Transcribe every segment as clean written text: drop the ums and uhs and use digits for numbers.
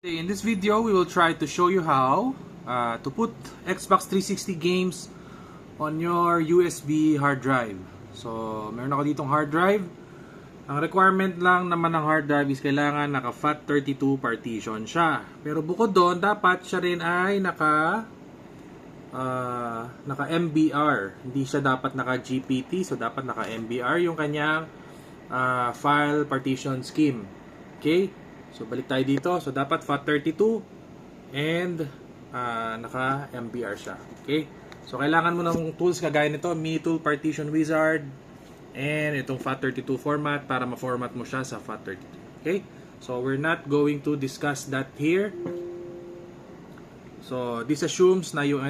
In this video, we will try to show you how to put Xbox 360 games on your USB hard drive. So, meron ako ditong hard drive. Ang requirement lang naman ng hard drive is kailangan naka FAT32 partition siya. Pero bukod doon, dapat siya rin ay naka MBR. Hindi siya dapat naka GPT, so dapat naka MBR yung kanyang file partition scheme. Okay? So, balik tayo dito. So, dapat FAT32 and naka-MBR siya. Okay? So, kailangan mo ng tools kagaya nito, Minitool Partition Wizard and itong FAT32 format para ma-format mo siya sa FAT32. Okay? So, we're not going to discuss that here. So, this assumes na yung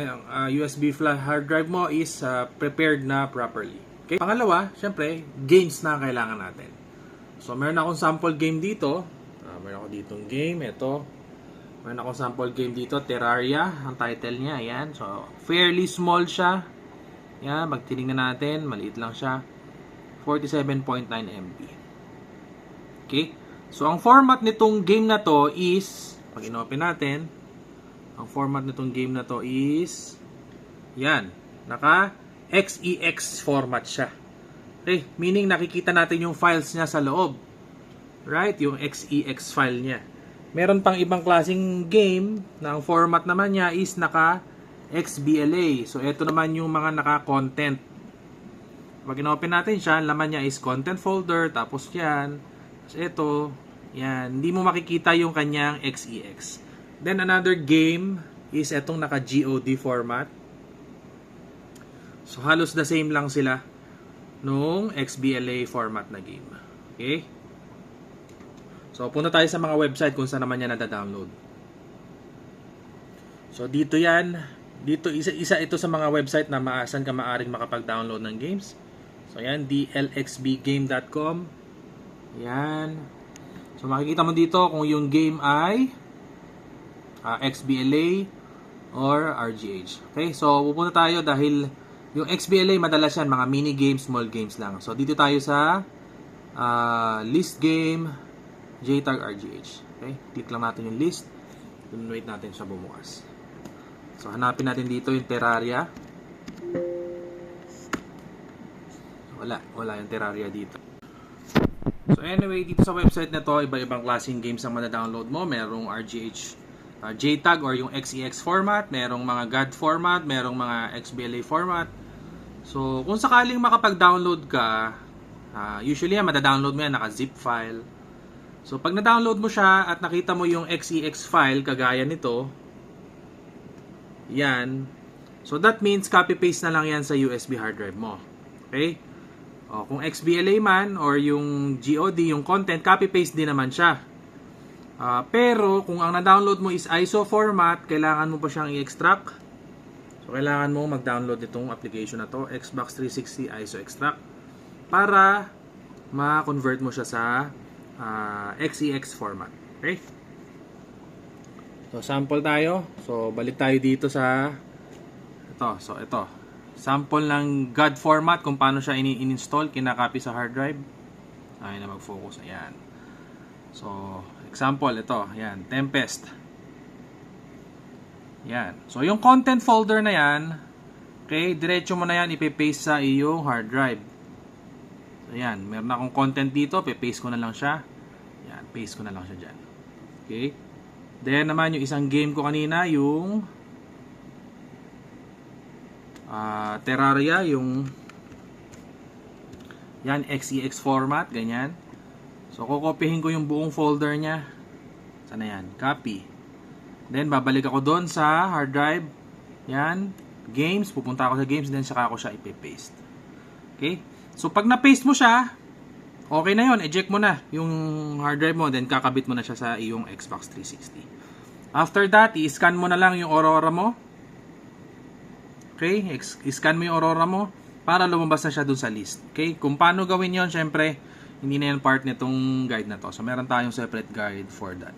USB flash hard drive mo is prepared na properly. Okay? Pangalawa, syempre, games na kailangan natin. So, meron akong sample game dito. Meron ako ditong game, ito. Meron akong sample game dito, Terraria, ang title niya, ayan. So, fairly small siya. Ayan, magtinignan natin, maliit lang siya. 47.9 MB. Okay? So, ang format nitong game na to is, pag inopen natin, ang format nitong game na to is, yan, naka XEX format siya. Okay? Meaning, nakikita natin yung files niya sa loob. Right? Yung XEX file niya. Meron pang ibang klaseng game na ang format naman niya is naka XBLA. So, ito naman yung mga naka-content. Pag inopen natin siya, laman niya is content folder, tapos yan. Tapos ito, yan. Hindi mo makikita yung kanyang XEX. Then, another game is itong naka-GOD format. So, halos the same lang sila nung XBLA format na game. Okay? So, punta tayo sa mga website kung saan naman yan nada-download. So, dito yan. Dito, isa ito sa mga website na saan ka maaring makapag-download ng games. So, yan, dlxbgame.com. Yan. So, makikita mo dito kung yung game ay XBLA or RGH. Okay? So, pupunta tayo dahil yung XBLA, madalas yan, mga mini games, small games lang. So, dito tayo sa list game, JTAG RGH. Okay? Click lang natin yung list. Wait natin siya bumukas. So, hanapin natin dito yung Terraria. Wala yung Terraria dito. So, anyway, dito sa website na to, iba-ibang klaseng games ang mada-download mo. Merong RGH JTAG or yung XEX format. Merong mga GOD format. Merong mga XBLA format. So, kung sakaling makapag-download ka, usually yan, mada-download mo yan, naka-zip file. So, pag na-download mo siya at nakita mo yung XEX file, kagaya nito, yan. So, that means copy-paste na lang yan sa USB hard drive mo. Okay? O, kung XBLA man or yung GOD, yung content, copy-paste din naman siya. Pero, kung ang na-download mo is ISO format, kailangan mo pa siyang i-extract. So, kailangan mo mag-download itong application na to, Xbox 360 ISO Extract, para ma-convert mo siya sa XEX format. Okay? So, sample tayo. So, balik tayo dito sa ito. So, ito. Sample ng GOD format kung paano siya in-install, kinakopy sa hard drive. Ayun na mag-focus. Ayan. So, example, ito. Ayan. Tempest. Ayan. So, yung content folder na yan, okay, diretso mo na yan ipe-paste sa iyong hard drive. So, ayan. Meron akong content dito. Pe-paste ko na lang siya. Ayan. Paste ko na lang siya dyan. Okay. Then naman yung isang game ko kanina, yung Terraria, yung yan, XEX format, ganyan. So, kukopihin ko yung buong folder niya. Sana yan? Copy. Then, babalik ako doon sa hard drive. Yan. Games. Pupunta ako sa games. Then, saka ako siya ipipaste. Okay? So, pag na-paste mo siya, okay na yon, eject mo na yung hard drive mo, then kakabit mo na siya sa iyong Xbox 360. After that, i-scan mo na lang yung Aurora mo. Okay? I-scan mo yung Aurora mo para lumabas na siya dun sa list. Okay? Kung paano gawin yon, syempre, hindi na yan part nitong guide na to. So, meron tayong separate guide for that.